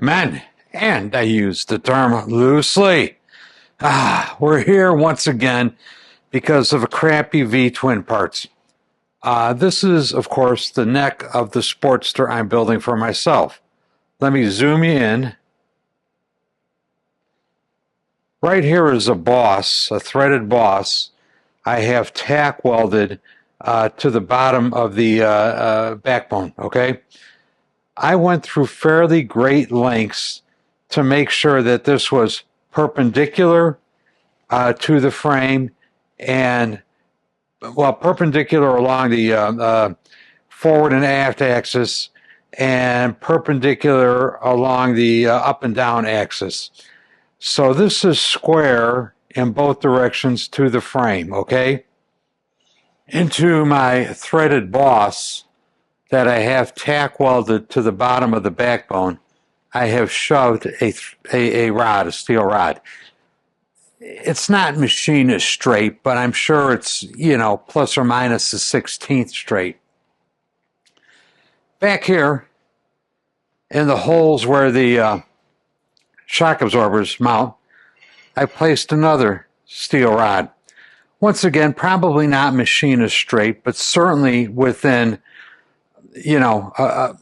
Men, and I use the term loosely. We're here once again because of a crappy V-twin parts. This is, of course, the neck of the Sportster I'm building for myself. Let me zoom you in. Right here is a boss, a threaded boss. I have tack welded to the bottom of the backbone, okay? I went through fairly great lengths to make sure that this was perpendicular to the frame and, well, perpendicular along the forward and aft axis and perpendicular along the up and down axis. So this is square in both directions to the frame, okay? Into my threaded boss that I have tack welded to the bottom of the backbone, I have shoved a rod, a steel rod. It's not machinist straight, but I'm sure it's, plus or minus a 16th straight. Back here, in the holes where the shock absorbers mount, I placed another steel rod. Once again, probably not machinist straight, but certainly within, a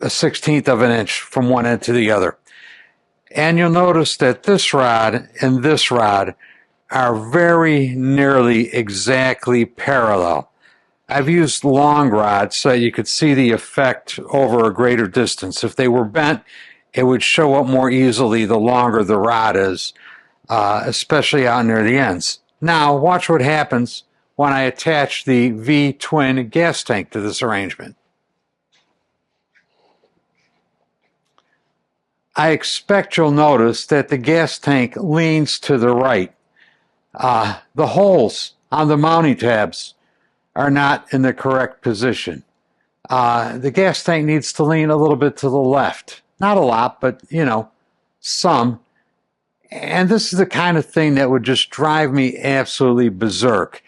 16th of an inch from one end to the other. And you'll notice that this rod and this rod are very nearly exactly parallel. I've used long rods so you could see the effect over a greater distance. If they were bent, it would show up more easily the longer the rod is, especially out near the ends. Now, watch what happens when I attach the V-twin gas tank to this arrangement. I expect you'll notice that the gas tank leans to the right. The holes on the mounting tabs are not in the correct position. The gas tank needs to lean a little bit to the left. Not a lot, but, some. And this is the kind of thing that would just drive me absolutely berserk.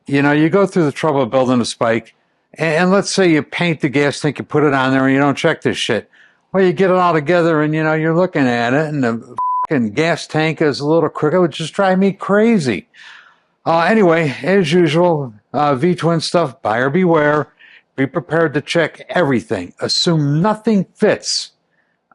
You go through the trouble of building a spike, and let's say you paint the gas tank, you put it on there, and you don't check this shit. Well, you get it all together, and, you're looking at it, and the fucking gas tank is a little crooked. It would just drive me crazy. Anyway, as usual, V-twin stuff, buyer beware. Be prepared to check everything. Assume nothing fits.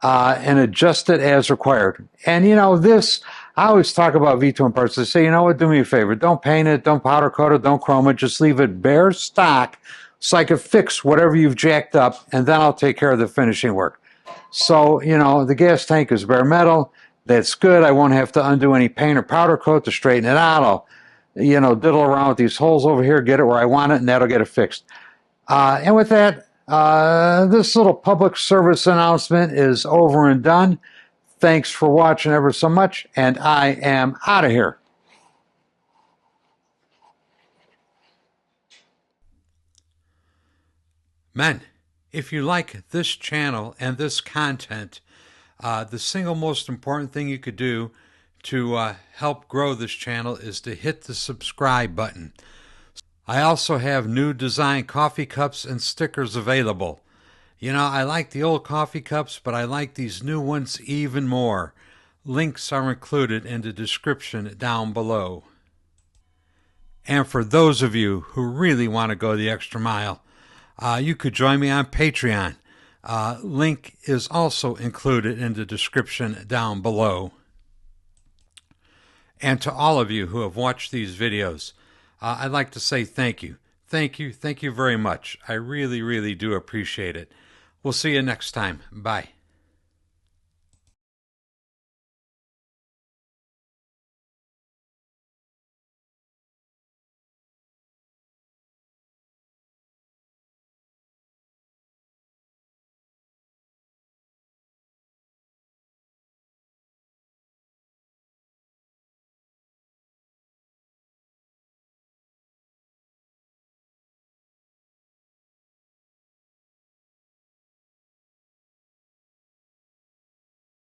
And adjust it as required. And this, I always talk about V-twin parts. I say, you know what, do me a favor. Don't paint it, don't powder coat it, don't chrome it. Just leave it bare stock so I can fix whatever you've jacked up, and then I'll take care of the finishing work. So, the gas tank is bare metal. That's good. I won't have to undo any paint or powder coat to straighten it out. I'll, diddle around with these holes over here, get it where I want it, and that'll get it fixed. And with that, this little public service announcement is over and done. Thanks for watching ever so much, and I am out of here. Men, if you like this channel and this content, the single most important thing you could do to help grow this channel is to hit the subscribe button. I also have new design coffee cups and stickers available. I like the old coffee cups, but I like these new ones even more. Links are included in the description down below. And for those of you who really want to go the extra mile, you could join me on Patreon. Link is also included in the description down below. And to all of you who have watched these videos, I'd like to say thank you. Thank you very much. I really, really do appreciate it. We'll see you next time. Bye.